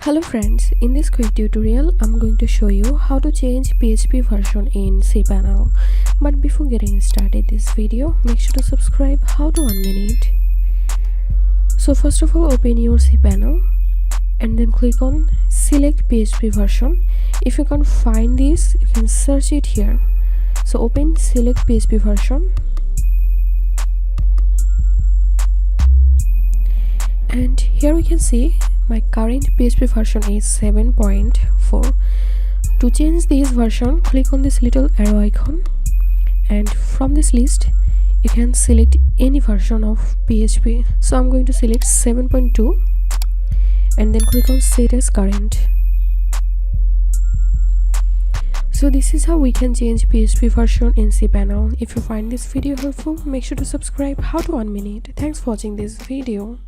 Hello friends, in this quick tutorial I'm going to show you how to change PHP version in Cpanel. But before getting started this video, make sure to subscribe. How to 1 minute. So first of all, open your Cpanel and then click on select PHP version. If you can't find this, you can search it here. So open select PHP version and here we can see my current PHP version is 7.4. To change this version, click on this little arrow icon and from this list you can select any version of PHP. So I'm going to select 7.2 and then click on set as current. So this is how we can change PHP version in Cpanel. If you find this video helpful, make sure to subscribe. How to 1 minute. Thanks for watching this video.